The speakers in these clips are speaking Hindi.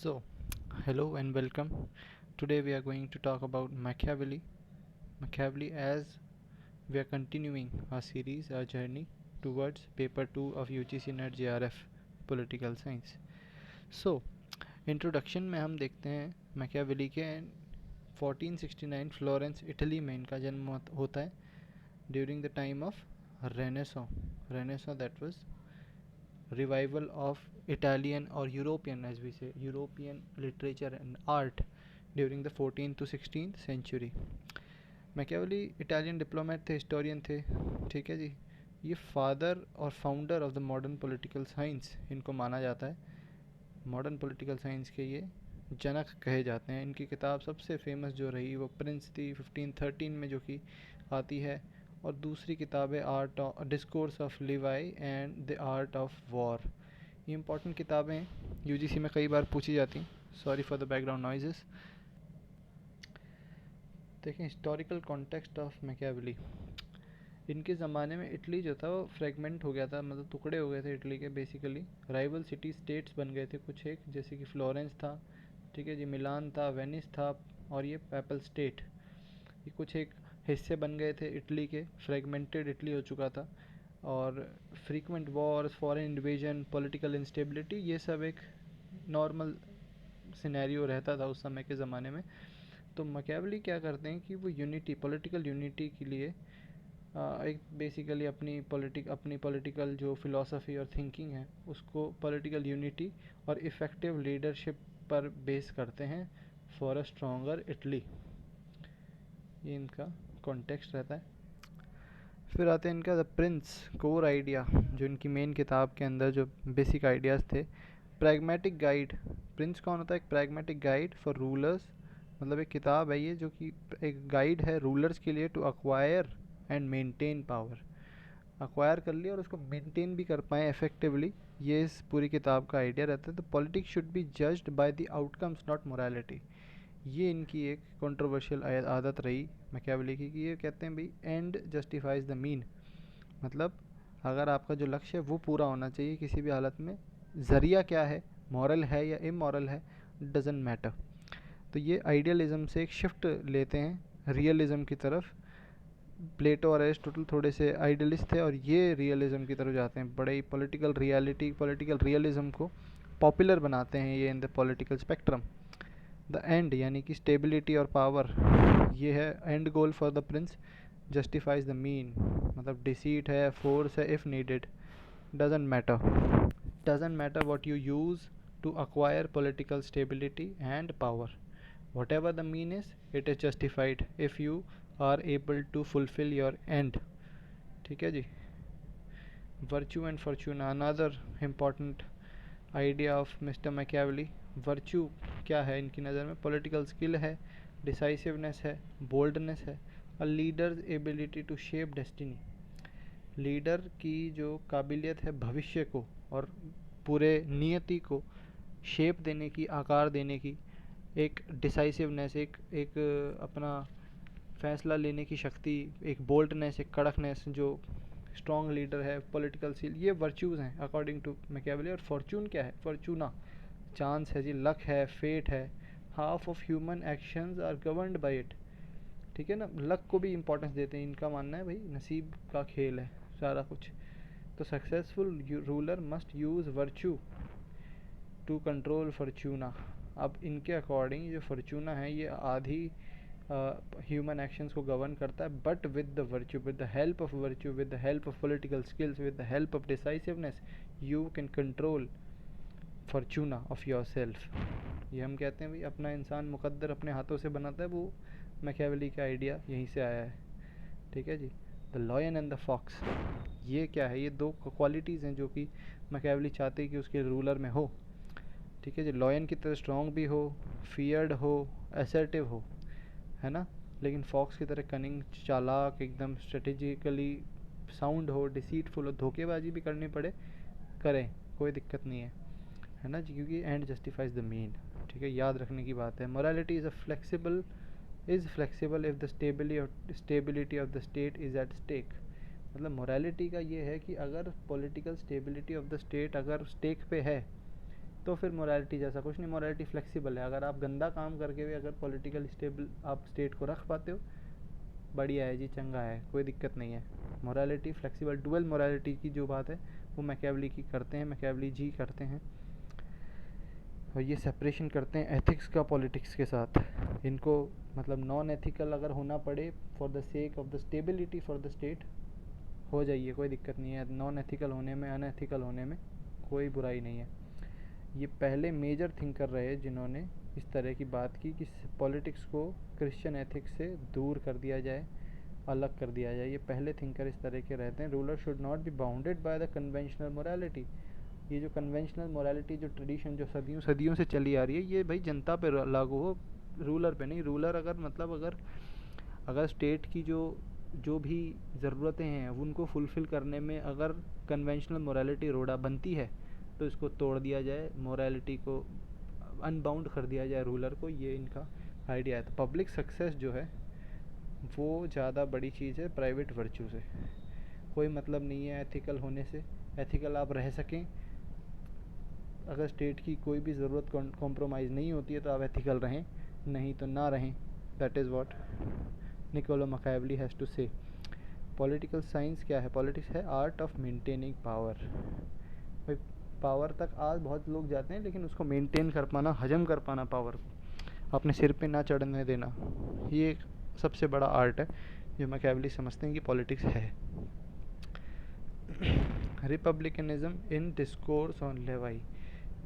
So, hello and welcome. Today we are going to talk about Machiavelli. Machiavelli, as we are continuing our series, our journey towards paper 2 of UGC NET JRF Political Science. So, introduction में हम देखते हैं मैकियावेली के 1469 फ्लोरेंस इटली में इनका जन्म होता है during the time of renaissance that was revival of Italian or European, as we say, European literature and art during the 14th to 16th century. Machiavelli Italian diplomat थे, हिस्टोरियन थे, ठीक है जी. ये फादर और founder of the modern political science इनको माना जाता है. मॉडर्न पॉलिटिकल साइंस के ये जनक कहे जाते हैं. इनकी किताब सबसे फेमस जो रही वो प्रिंस थी 1513 में, जो कि आती है. और दूसरी किताब है art discourse of Levi and the art of war. ये इंपॉर्टेंट किताबें हैं, यूजीसी में कई बार पूछी जाती. Sorry for the background noises. देखें हिस्टोरिकल कॉन्टेक्स्ट ऑफ मैकियावेली. इनके ज़माने में इटली जो था वो फ्रेगमेंट हो गया था, मतलब टुकड़े हो गए थे इटली के. बेसिकली राइवल सिटी स्टेट्स बन गए थे कुछ एक, जैसे कि फ्लोरेंस था, ठीक है जी, मिलान था, वेनिस था, और ये पैपल स्टेट. ये कुछ एक हिस्से बन गए थे इटली के. फ्रेगमेंटेड इटली हो चुका था. और frequent Wars, foreign invasion, political instability, ये सब एक नॉर्मल सिनेरियो रहता था उस समय के ज़माने में. तो मैकियावेली क्या करते हैं कि वो यूनिटी, पॉलिटिकल यूनिटी के लिए एक बेसिकली अपनी पॉलिटिकल जो फिलॉसफी और थिंकिंग है उसको पॉलिटिकल यूनिटी और इफ़ेक्टिव लीडरशिप पर बेस करते हैं फॉर अ स्ट्रॉन्गर इटली. ये इनका कॉन्टेक्स्ट रहता है. फिर आते हैं इनका द प्रिंस कोर आइडिया, जो इनकी मेन किताब के अंदर जो बेसिक आइडियाज़ थे. Pragmatic guide. प्रिंस कौन होता है? एक प्रैग्मेटिक गाइड फॉर रूलर्स. मतलब एक किताब है ये जो कि एक गाइड है रूलर्स के लिए to acquire and maintain power. Acquire कर लिया और उसको मेंटेन भी कर पाएँ इफेक्टिवली, ये इस पूरी किताब का आइडिया रहता है. तो politics should be judged by the outcomes not morality. ये इनकी एक कंट्रोवर्शियल आदत रही मैकियावेली की, कि ये कहते हैं भाई एंड जस्टिफाइज द मीन. मतलब अगर आपका जो लक्ष्य है वो पूरा होना चाहिए किसी भी हालत में. ज़रिया क्या है, मॉरल है या इमॉरल है, डजेंट मैटर. तो ये आइडियलिज्म से एक शिफ्ट लेते हैं रियलिज्म की तरफ. प्लेटो और एरिस्टोटल थोड़े से आइडियलिस्ट थे और ये रियलिज्म की तरफ जाते हैं. बड़े ही पॉलिटिकल रियलिज्म को पॉपुलर बनाते हैं ये in the political spectrum. The end यानी कि स्टेबिलिटी और पावर, ये है and goal for the Prince. Justifies the mean, मतलब डिसीट है, फोर्स है if needed, doesn't matter what you use to acquire political stability and power. Whatever the mean is, it is justified if you are able to fulfill your end. ठीक है जी. Virtue and fortuna, another important idea of mister Machiavelli. Virtue क्या है इनकी नज़र में? पॉलिटिकल स्किल है, डिसाइसिवनेस है, बोल्डनेस है, और leaders ability to shape destiny. Leader की जो काबिलियत है भविष्य को और पूरे नियति को शेप देने की, आकार देने की, एक डिसाइसिवनेस, एक अपना फैसला लेने की शक्ति, एक बोल्डनेस, एक कड़कनेस, जो स्ट्रॉन्ग लीडर है, पॉलिटिकल सील, ये वर्च्यूज़ हैं अकॉर्डिंग टू मैकियावेली. और फॉर्चून क्या है? फॉर्चूना चांस है जी, लक है, फेट है. Half of human actions are governed by it. ठीक है ना, लक को भी इंपॉर्टेंस देते हैं. इनका मानना है भाई नसीब का खेल है सारा कुछ. तो successful ruler must use virtue to control fortuna. अब इनके अकॉर्डिंग जो फॉर्चूना है ये आधी ह्यूमन एक्शंस को गवर्न करता है, but with the virtue, with the help of virtue, with the help of political skills, with the help of decisiveness, you can control Fortuna of your self. ये हम कहते हैं भाई अपना इंसान मुकद्दर अपने हाथों से बनाता है. वो मैकियावेली का आइडिया यहीं से आया है. ठीक है जी. The lion and the fox, ये क्या है? ये दो क्वालिटीज़ हैं जो कि मैकियावेली चाहते हैं कि उसके रूलर में हो. ठीक है जी. लॉयन की तरह स्ट्रॉन्ग भी हो, फियर्ड हो, असर्टिव हो, है ना, लेकिन फॉक्स की तरह कनिंग, चालाक, एकदम स्ट्रेटेजिकली साउंड हो, डिसीटफुल हो, धोखेबाजी भी करनी पड़े करें, कोई दिक्कत नहीं है ना जी, क्योंकि एंड जस्टिफाइज द मीन. ठीक है, याद रखने की बात है. Morality is flexible if the stability of the state is at stake. मतलब मोरालिटी का ये है कि अगर political stability of the state अगर स्टेक पे है तो फिर मोरालिटी जैसा कुछ नहीं, मोरालिटी फ्लेक्सिबल है। अगर आप गंदा काम करके भी अगर पॉलिटिकल स्टेबल आप स्टेट को रख पाते हो, बढ़िया है जी, चंगा है, कोई दिक्कत नहीं है। मोरालिटी फ्लेक्सिबल, डुअल मोरालिटी की जो बात है वो मैकियावेली की करते हैं, मैकियावेली जी करते हैं, और ये सेपरेशन करते हैं एथिक्स का पॉलिटिक्स के साथ। इनको मतलब नॉन एथिकल अगर होना पड़े for the sake of the stability for the state, हो जाइए, कोई दिक्कत नहीं है। नॉन एथिकल होने में, अनएथिकल होने में कोई बुराई नहीं है। ये पहले मेजर थिंकर रहे जिन्होंने इस तरह की बात की कि पॉलिटिक्स को क्रिश्चियन एथिक्स से दूर कर दिया जाए, अलग कर दिया जाए। ये पहले थिंकर इस तरह के रहते हैं। Ruler should not be bounded by the conventional morality. ये जो कन्वेंशनल मोरालिटी, जो ट्रेडिशन जो सदियों सदियों से चली आ रही है, ये भाई जनता पे लागू हो, रूलर पे नहीं। रूलर अगर मतलब अगर स्टेट की जो भी ज़रूरतें हैं उनको फुलफ़िल करने में अगर कन्वेंशनल मोरालिटी रोड़ा बनती है तो इसको तोड़ दिया जाए, मोरालिटी को अनबाउंड कर दिया जाए रूलर को। ये इनका आइडिया है। तो पब्लिक सक्सेस जो है वो ज़्यादा बड़ी चीज़ है प्राइवेट वर्च्यू से। कोई मतलब नहीं है एथिकल होने से। एथिकल आप रह सकें, अगर स्टेट की कोई भी ज़रूरत कॉम्प्रोमाइज़ नहीं होती है तो आप एथिकल रहें, नहीं तो ना रहें। That is what Niccolo Machiavelli has to say. Political science क्या है? पॉलिटिक्स है आर्ट ऑफ मेंटेनिंग पावर। भाई पावर तक आज बहुत लोग जाते हैं, लेकिन उसको मेंटेन कर पाना, हजम कर पाना, पावर को अपने सिर पे ना चढ़ने देना, ये एक सबसे बड़ा आर्ट है जो मैकियावेली समझते हैं कि पॉलिटिक्स है। Republicanism in discourse on Livy.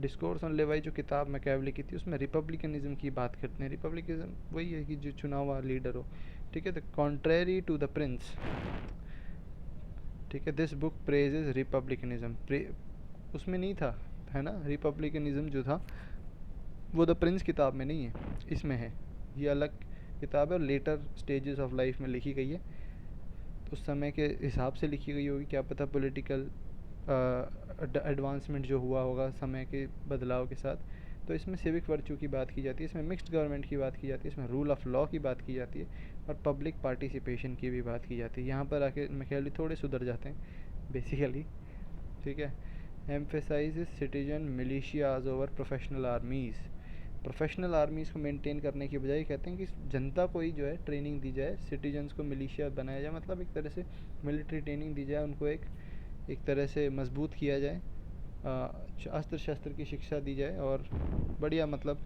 Discourse on Livy जो किताब मैकियावेली की थी, उसमें रिपब्लिकनिज्म की बात करते हैं। रिपब्लिकनिज्म वही है कि जो चुना हुआ लीडर हो, ठीक है। The contrary to the prince, ठीक है। दिस बुक प्रेजेज रिपब्लिकनिज्म, उसमें नहीं था, है ना। रिपब्लिकनिज्म जो था वो द प्रिंस किताब में नहीं है, इसमें है। ये अलग किताब है और लेटर स्टेजेस ऑफ लाइफ में लिखी गई है। उस समय के हिसाब से लिखी गई होगी, क्या पता पॉलिटिकल एडवांसमेंट जो हुआ होगा समय के बदलाव के साथ। तो इसमें सिविक वर्च्यू की बात की जाती है, इसमें मिक्स्ड गवर्नमेंट की बात की जाती है, इसमें रूल ऑफ लॉ की बात की जाती है, और पब्लिक पार्टिसिपेशन की भी बात की जाती है। यहाँ पर आके मैकियावेली थोड़े सुधर जाते हैं बेसिकली, ठीक है। Emphasize citizen militias over professional armies. Professional armies को मेंटेन करने की बजाय कहते हैं कि जनता को ही जो है ट्रेनिंग दी जाए, सिटीजन्स को मिलिशिया बनाया जाए, मतलब एक तरह से मिलिट्री ट्रेनिंग दी जाए, उनको एक तरह से मजबूत किया जाए, अस्त्र शस्त्र की शिक्षा दी जाए। और बढ़िया, मतलब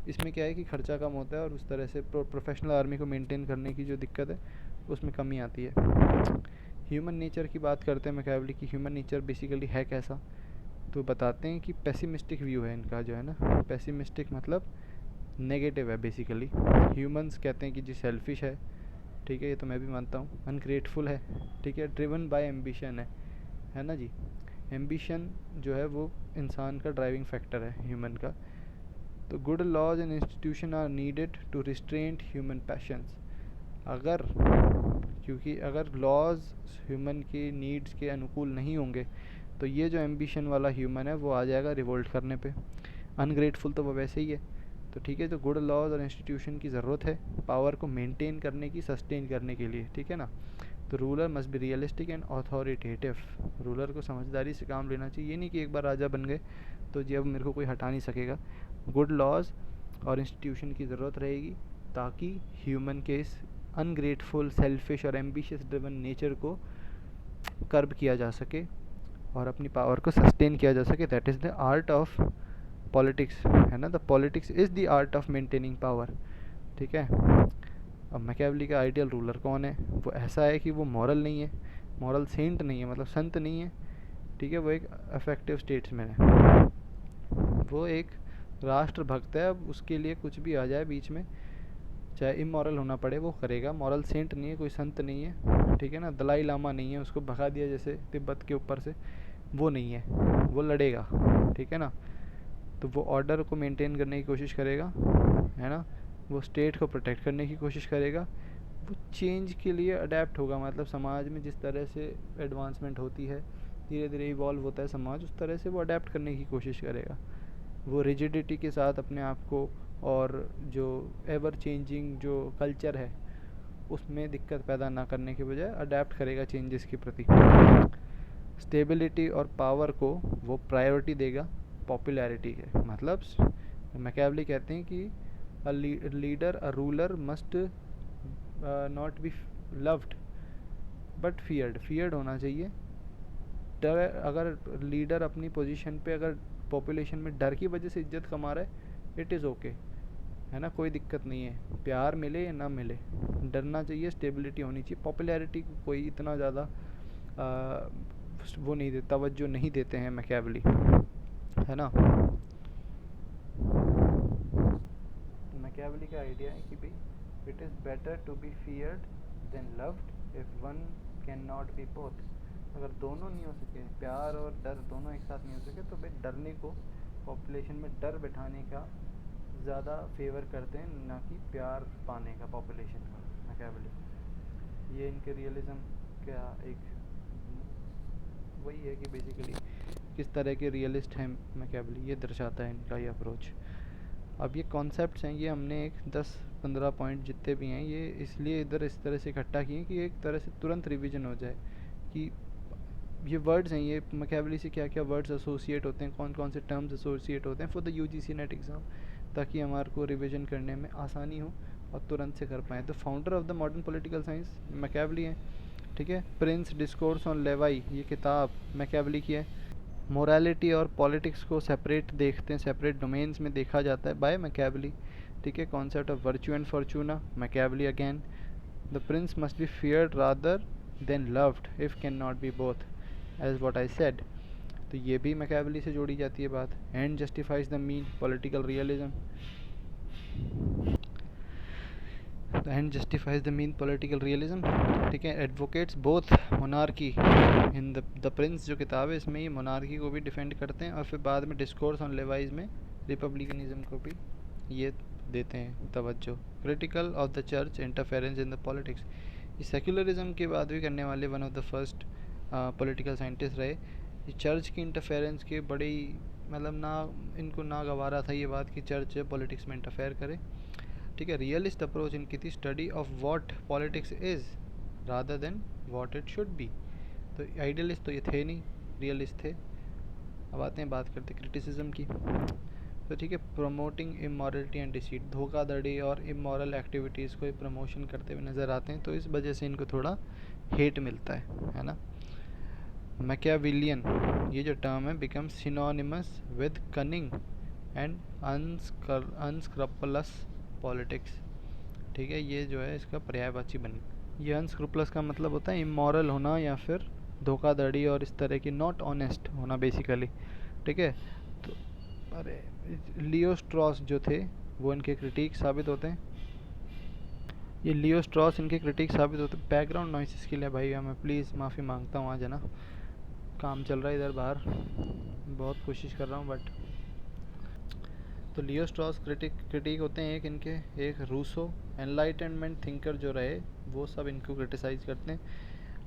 इसमें क्या है कि खर्चा कम होता है और उस तरह से प्रोफेशनल आर्मी को मेंटेन करने की जो दिक्कत है उसमें कमी आती है। ह्यूमन नेचर की बात करते हैं मैकियावेली की। ह्यूमन नेचर बेसिकली है कैसा, तो बताते हैं कि पेसिमिस्टिक व्यू है इनका, जो है ना। पेसिमिस्टिक मतलब नेगेटिव है बेसिकली। ह्यूमंस कहते हैं कि जी सेल्फिश है, ठीक है, ये तो मैं भी मानता हूँ। अनग्रेटफुल है, ठीक है। ड्रिवन बाय एम्बिशन है ना जी। एम्बिशन जो है वो इंसान का ड्राइविंग फैक्टर है, ह्यूमन का। तो good laws and institution are needed to restraint human passions. क्योंकि अगर लॉज ह्यूमन की नीड्स के अनुकूल नहीं होंगे तो ये जो एम्बिशन वाला ह्यूमन है वो आ जाएगा रिवोल्ट करने पे। अनग्रेटफुल तो वो वैसे ही है। तो ठीक है, तो गुड लॉज और इंस्टीट्यूशन की ज़रूरत है पावर को मेंटेन करने की, सस्टेन करने के लिए, ठीक है ना। तो ruler must be realistic and authoritative. Ruler को समझदारी से काम लेना चाहिए। ये नहीं कि एक बार राजा बन गए तो जी अब मेरे को कोई हटा नहीं सकेगा। गुड लॉज और इंस्टीट्यूशन की ज़रूरत रहेगी ताकि ह्यूमन के इस अनग्रेटफुल, सेल्फिश और एम्बिशियस ड्रिवन नेचर को कर्ब किया जा सके और अपनी पावर को सस्टेन किया जा सके। That is the art of politics, है ना। The politics is the art of maintaining power, ठीक है। अब मैकियावेली का आइडियल रूलर कौन है? वो ऐसा है कि वो मॉरल नहीं है, मॉरल सेंट नहीं है, मतलब संत नहीं है, ठीक है। वो एक अफेक्टिव स्टेट्समैन है, वो एक राष्ट्रभक्त है। अब उसके लिए कुछ भी आ जाए बीच में, चाहे इमोरल होना पड़े, वो करेगा। मॉरल सेंट नहीं है, कोई संत नहीं है, ठीक है ना। दलाई लामा नहीं है, उसको भगा दिया जैसे तिब्बत के ऊपर से, वो नहीं है। वो लड़ेगा, ठीक है ना। तो वो ऑर्डर को मेंटेन करने की कोशिश करेगा, है ना। वो स्टेट को प्रोटेक्ट करने की कोशिश करेगा। वो चेंज के लिए अडेप्ट होगा, मतलब समाज में जिस तरह से एडवांसमेंट होती है, धीरे धीरे इवॉल्व होता है समाज, उस तरह से वो अडेप्ट करने की कोशिश करेगा। वो रिजिडिटी के साथ अपने आप को और जो एवर चेंजिंग जो कल्चर है उसमें दिक्कत पैदा ना करने के बजाय अडेप्ट करेगा चेंजेस के प्रति। स्टेबिलिटी और पावर को वो प्रायोरिटी देगा, पॉपुलैरिटी के। मतलब मैकियावेली कहते हैं कि a leader a ruler must not be loved but feared होना चाहिए। डर, अगर लीडर अपनी पोजीशन पे अगर पॉपुलेशन में डर की वजह से इज्जत कमा रहा है, इट इज़ ओके, है ना, कोई दिक्कत नहीं है, प्यार मिले या ना मिले, डरना चाहिए, स्टेबिलिटी होनी चाहिए। पॉपुलैरिटी को कोई इतना ज़्यादा वो नहीं दे, तवज्जो नहीं देते हैं मैकियावेली, है ना। मैकियावेली का आइडिया है कि भाई it is better to be feared than loved if one can not be both. अगर दोनों नहीं हो सके, प्यार और डर दोनों एक साथ नहीं हो सके, तो भाई डरने को, पॉपुलेशन में डर बैठाने का ज़्यादा फेवर करते हैं, ना कि प्यार पाने का पॉपुलेशन का, मैकियावेली। ये इनके रियलिज़म का एक वही है कि बेसिकली किस तरह के रियलिस्ट हैं मैकियावेली, ये दर्शाता है इनका ये अप्रोच। अब ये कॉन्सेप्ट्स हैं, ये हमने एक 10-15 पॉइंट जितने भी हैं, ये इसलिए इधर इस तरह से इकट्ठा किए कि एक तरह से तुरंत रिवीजन हो जाए कि ये वर्ड्स हैं, ये मैकियावेली से क्या क्या वर्ड्स एसोसिएट होते हैं, कौन कौन से टर्म्स एसोसिएट होते हैं for the UGC net exam, ताकि हमारे को रिवीजन करने में आसानी हो और तुरंत से कर पाएँ। The founder of the modern political science Machiavelli हैं, ठीक है। प्रिंस डिस्कोर्स ऑन लेवाई, ये किताब मैकियावेली की है। मोरालिटी और पॉलिटिक्स को सेपरेट देखते हैं, सेपरेट डोमेन्स में देखा जाता है बाय मैकियावेली, ठीक है। Concept of virtue and fortuna Machiavelli again. The prince must be feared rather than loved if can not be both, as what I said. तो ये भी मैकियावेली से जोड़ी जाती है बात। End justifies the mean political realism, the end justifies the mean political realism, ठीक है। Advocates both monarchy in the prince जो किताब है, इसमें ये मोनार्की को भी डिफेंड करते हैं, और फिर बाद में डिस्कोर्स ऑन लेवाइज में रिपब्लिकनिज्म को भी ये देते हैं तवज्जो। Critical of the church interference in the politics, ये सेक्युलरिज्म की बात भी करने वाले one of the first political scientist रहे। ये चर्च की इंटरफेरेंस के बड़ी, मतलब ना इनको ना गवारा था ये बात कि चर्च पॉलिटिक्स में इंटरफेयर करे, ठीक है। रियलिस्ट अप्रोच इनकी थी study of what politics is rather than what it should be. तो आइडियलिस्ट तो ये थे नहीं, रियलिस्ट थे। अब आते हैं, बात करते क्रिटिसिज्म की, तो ठीक है। प्रमोटिंग इमोरलिटी एंड डिसीट, धोखाधड़ी और इमोरल एक्टिविटीज़ को प्रमोशन करते हुए नज़र आते हैं, तो इस वजह से इनको थोड़ा हेट मिलता है ना। मैकियावेलियन, ये जो टर्म है, become synonymous with cunning and unscrupulous politics, ठीक है। ये जो है इसका पर्यायवाची बन, ये अनस्क्रूपलस का मतलब होता है इमोरल होना या फिर धोखाधड़ी और इस तरह की, नॉट ऑनेस्ट होना बेसिकली, ठीक है। तो अरे लियो स्ट्रॉस जो थे वो इनके क्रिटिक साबित होते हैं, ये लियो स्ट्रॉस इनके क्रिटिक साबित होते हैं। बैकग्राउंड नॉइसेस के लिए भाई मैं प्लीज़ माफ़ी मांगता हूँ, आज है ना काम चल रहा है इधर बाहर, बहुत कोशिश कर रहा हूँ बट। तो लियो स्ट्रॉस क्रिटिक होते हैं एक इनके, एक रूसो एनलाइटनमेंट थिंकर जो रहे, वो सब इनको क्रिटिसाइज करते हैं।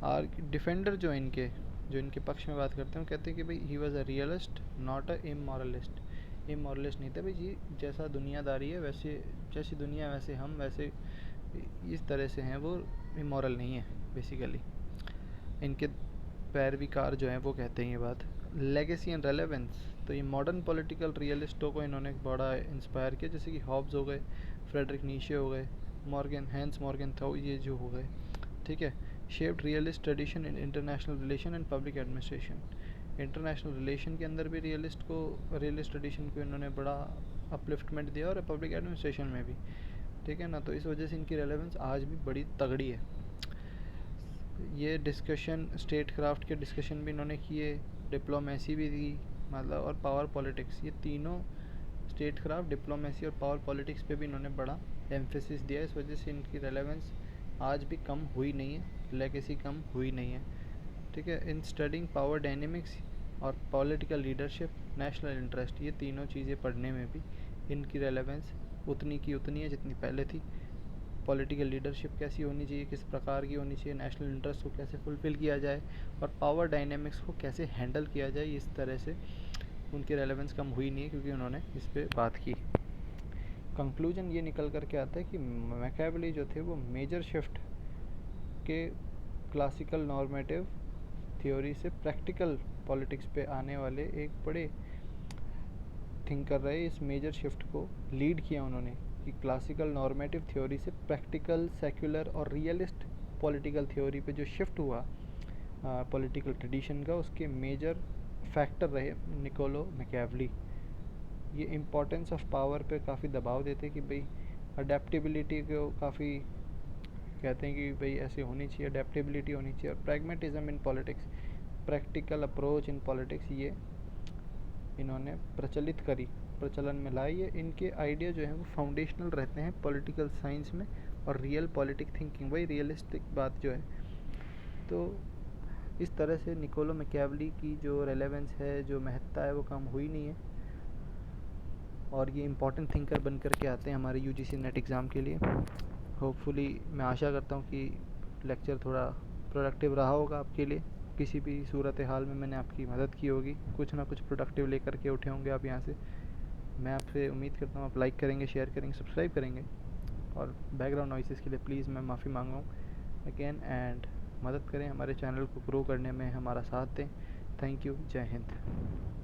और डिफेंडर जो इनके, जो इनके पक्ष में बात करते हैं, वो कहते हैं कि भाई he was a realist not a immoralist. Immoralist नहीं था भाई जी, जैसा दुनियादारी है वैसे, जैसी दुनिया वैसे हम, वैसे इस तरह से हैं, वो इमोरल नहीं है बेसिकली। इनके पैरवीकार जो हैं वो कहते हैं ये बात। लेगेसी एंड रेलेवेंस, तो ये मॉडर्न पॉलिटिकल रियलिस्टों को इन्होंने बड़ा इंस्पायर किया, जैसे कि हॉब्स हो गए, फ्रेडरिक नीशे हो गए, हैंस मॉर्गन थॉ, ये जो हो गए, ठीक है। Shaped realist tradition in international relation and public administration, international relation के अंदर भी रियलिस्ट ट्रेडिशन को इन्होंने बड़ा अपलिफ्टमेंट दिया, और पब्लिक एडमिनिस्ट्रेशन में भी, ठीक है ना। तो इस वजह से इनकी रेलेवेंस आज भी बड़ी तगड़ी है। ये डिस्कशन स्टेट क्राफ्ट के डिस्कशन भी इन्होंने किए, डिप्लोमेसी भी दी, मतलब, और पावर पॉलिटिक्स, ये तीनों स्टेट क्राफ्ट, डिप्लोमेसी और पावर पॉलिटिक्स पे भी इन्होंने बड़ा एम्फेसिस दिया। इस वजह से इनकी रेलेवेंस आज भी कम हुई नहीं है, लेगेसी कम हुई नहीं है, ठीक है। इन स्टडिंग पावर डायनेमिक्स और पॉलिटिकल लीडरशिप, नेशनल इंटरेस्ट, ये तीनों चीज़ें पढ़ने में भी इनकी रेलेवेंस उतनी की उतनी है जितनी पहले थी। पॉलिटिकल लीडरशिप कैसी होनी चाहिए, किस प्रकार की होनी चाहिए, नेशनल इंटरेस्ट को कैसे फुलफ़िल किया जाए, और पावर डायनेमिक्स को कैसे हैंडल किया जाए, इस तरह से उनकी रेलेवेंस कम हुई नहीं है, क्योंकि उन्होंने इस पर बात की। कंक्लूजन ये निकल कर के आता है कि मैकियावेली जो थे वो मेजर शिफ्ट के क्लासिकल नॉर्मेटिव थ्योरी से प्रैक्टिकल पॉलिटिक्स पे आने वाले एक बड़े थिंक कर रहे, इस मेजर शिफ्ट को लीड किया उन्होंने कि क्लासिकल नॉर्मेटिव थ्योरी से प्रैक्टिकल, सेक्युलर और रियलिस्ट पॉलिटिकल थ्योरी पे जो शिफ्ट हुआ पॉलिटिकल ट्रेडिशन का, उसके मेजर फैक्टर रहे निकोलो मैकियावेली। ये इम्पोर्टेंस ऑफ पावर पे काफ़ी दबाव देते कि भाई अडेप्टेबिलिटी को काफ़ी कहते हैं कि भाई ऐसे होनी चाहिए, अडेप्टेबिलिटी होनी चाहिए, और pragmatism in politics, practical approach in politics, ये इन्होंने प्रचलन में लाई। ये इनके आइडिया जो हैं वो फाउंडेशनल रहते हैं पॉलिटिकल साइंस में और रियल पॉलिटिक थिंकिंग, वही रियलिस्टिक बात जो है। तो इस तरह से निकोलो मैकियावेली की जो रेलेवेंस है, जो महत्ता है, वो कम हुई नहीं है, और ये इम्पोर्टेंट थिंकर बन कर के आते हैं हमारे यूजीसी नेट एग्ज़ाम के लिए। होपफुली मैं आशा करता हूँ कि लेक्चर थोड़ा प्रोडक्टिव रहा होगा आपके लिए। किसी भी सूरत हाल में मैंने आपकी मदद की होगी, कुछ ना कुछ प्रोडक्टिव लेकर के उठे होंगे आप यहाँ से। मैं आपसे उम्मीद करता हूँ आप लाइक करेंगे, शेयर करेंगे, सब्सक्राइब करेंगे, और बैकग्राउंड नॉइसेस के लिए प्लीज़ मैं माफ़ी मांग रहा हूँ अगेन। एंड मदद करें, हमारे चैनल को ग्रो करने में हमारा साथ दें। Thank you. जय हिंद।